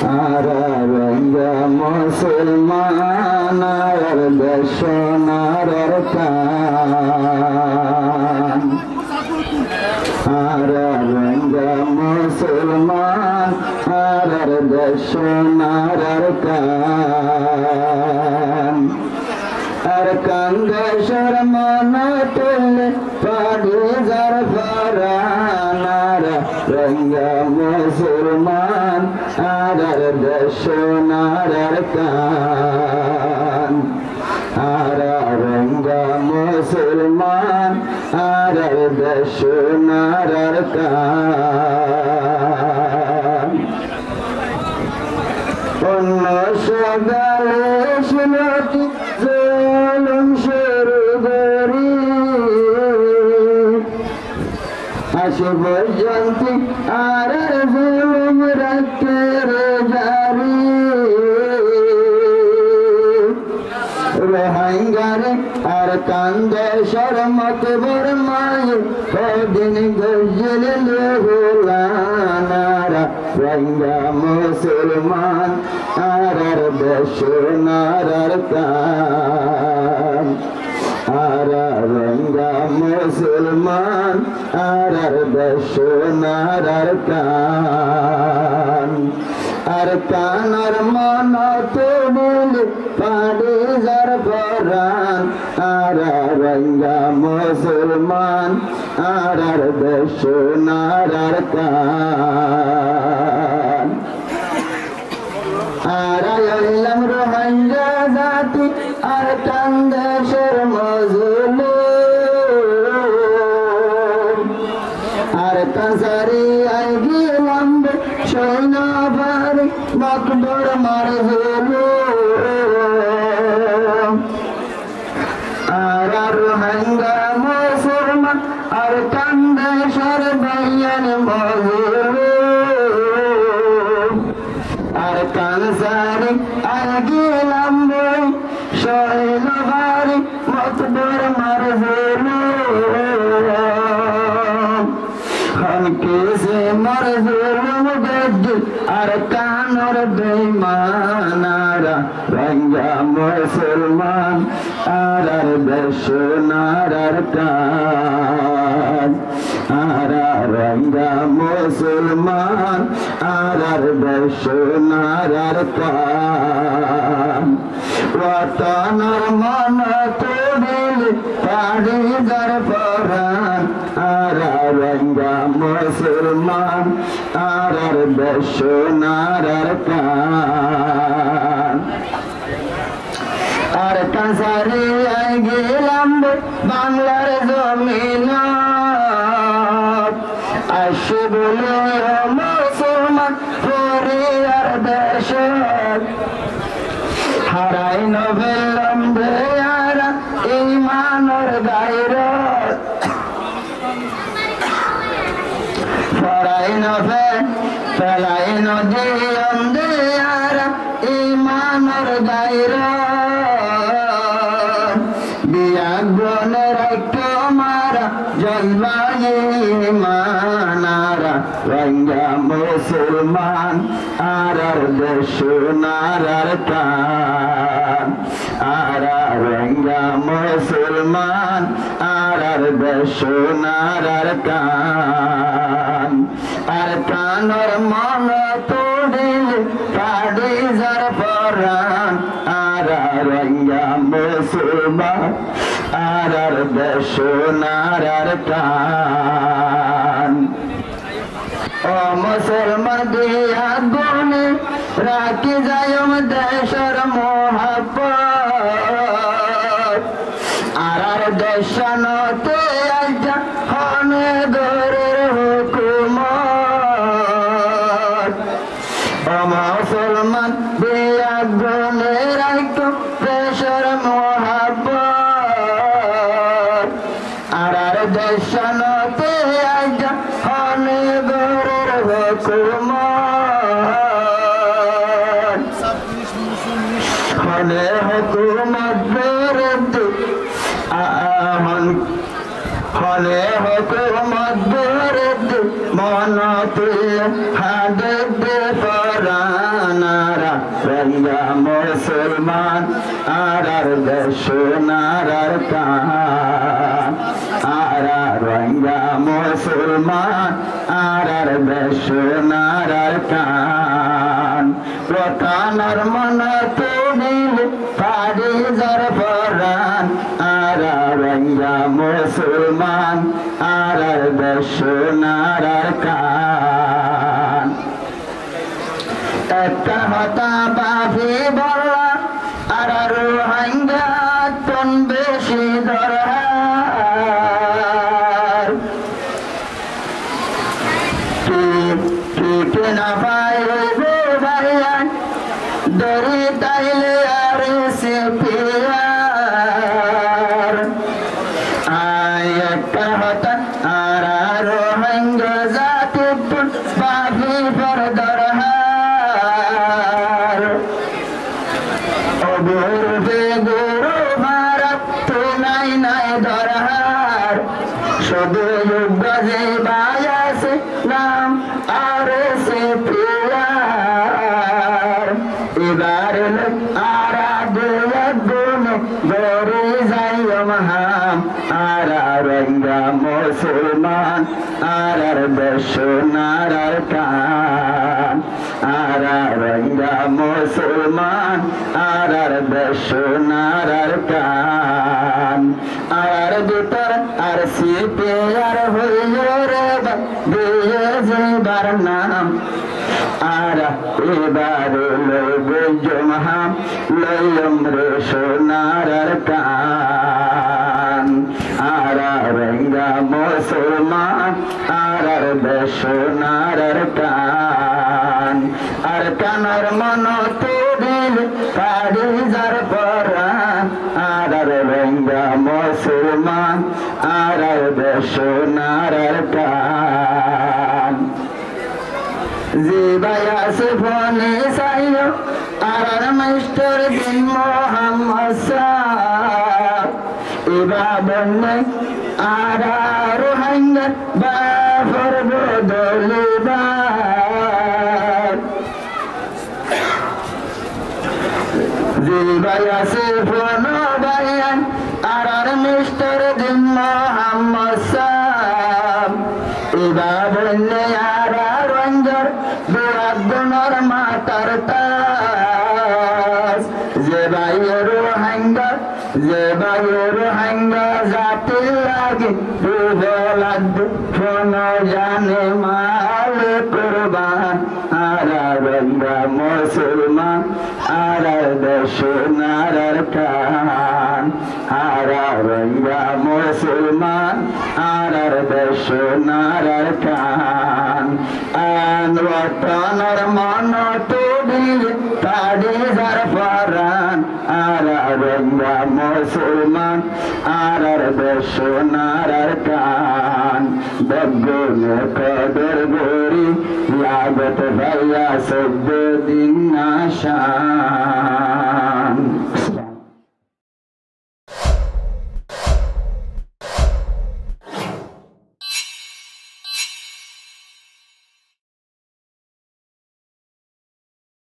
Araranga Musulman Ardashan Ararkan Araranga Musulman Ardashan Ararkan Arkan Dashar Manatul Padi Zarfaran Araranga Musulman Ardashan Ararkan Araranga Musulman Ardashan Ararkan Onno Shagale Shilati Zulum Shurugari Ashbajanti Arar Zulum Rakkere Jari Rohingare Arkanda Sharmat Burmai Odin Gajil Lulanara Ranga Musulman Arar Dashan Ararkan Araranga Musulman Arar Dashan Ararkan Arkan Armana Tubul Padi Zarfaran Araranga Musulman Arar Dashan Ararkan Arayallam Rohingya Zati Arkan Dashar Mazlum Arkan Sari Aigilamb Shoina Bari Makbar Marzulum Arar Rohingya Musulman Arkan Dashar Bayan Mazlum Arkan Sari Aigilamb Shoina Bari Makbar Marzulum Kise Marzulum Gajj Arkan Ar Beimanara Ranga Musulman Arar Dashan Ararkan Araranga Musulman Arar Dashan Ararkan Watan Armana Tudil Padi Zarfaran Araranga Musulman Arar Dashan Ararkan Arkan Sari Aigilamb Banglar Zaminat Ashibuli Musulman Puri Ardashan Harai Novelam Deyara Iman Or Gairat Farai Novel Falai Nodiyam Deyara Iman Or Gairat Biagone Rakkamara Jalvayi Imanara Ranga Musulman Arar Dashan Ararkan Araranga Musulman Arar Dashan Ararkan Arkan Armana Tudil Padi Zarfaran Araranga Musulman Arar Dashan Ararkan O Musulman Diya Guni Raki Zayum Dashar Mohabbat Arar Dashan Te Aja Hone Gorir Hukumat O Musulman Diya Guni Raki Dashar Mohabbat Arar Dashan Te Aja Hone Gorir Hukumat Hone Hukumat Berد Hone Hukumat Berd Manati Hadid Faran Ranga মুসলমান আর সোনার কান আর রঙ্গা মুসলমান আর সোনার কান প্রকানর মন তুলিল পাড়ি যার পরাণ আর রঙ্গা মুসলমান আর সোনার কান একটা হতা বাফি বলা আর রোহিঙ্গা কোন বেশি দরকার ঠিক না পাই ভাইয়ান দরি তাইলে আর সে পিয়ার একটা হতা আর রোহিঙ্গা জাতি বাফি পর দরকার অবুরবে গুরু ভারত তো নাই নাই দরকার শুধু বাজে বায়াসে নাম আর সে প্রিয়ার এবার আরা গুণ গরে যাই মহাম আর রঙ্গা মুসলমান আর সোনার কান আর রঙ্গা মুসলমান আর সোনার কান আর ভিতর আর সিপে আর হইল রে দিয়ে যাবার নাম আর এবার লইব জমহাম লইম রে সোনার কান আর রঙ্গা মুসলমান আর সোনার কান আর কানর মন তুলিল পাড়ি যার পরাণ আর রঙ্গা মুসলমান আর সোনার কান জিবায়া সে ফোনে সাইও আর মিস্টার বিন মোহাম্মদ সাহ ইবাবনে আর রোহিঙ্গা বাফর বদলিবার জিবায়া সে ফোন বায়ান আর মিস্টার বিন মোহাম্মদ সাহ ইবাবনে আর রঙ্গর দুয়ার মাতার তাস যে বাইয়ের রোহিঙ্গা জাতি লাগে দুবলাদ ফোন জানে মাল কুরবান আর রঙ্গা মুসলমান আর সোনার কান আর রঙ্গা মুসলমান আর সোনার কান আন ওয়াতনর মন তুলিল পাড়ি যার পরাণ আর রঙ্গা মুসলমান আর সোনার কান বগুন কদর গরি লাগত ভাইয়া সব দিন আশা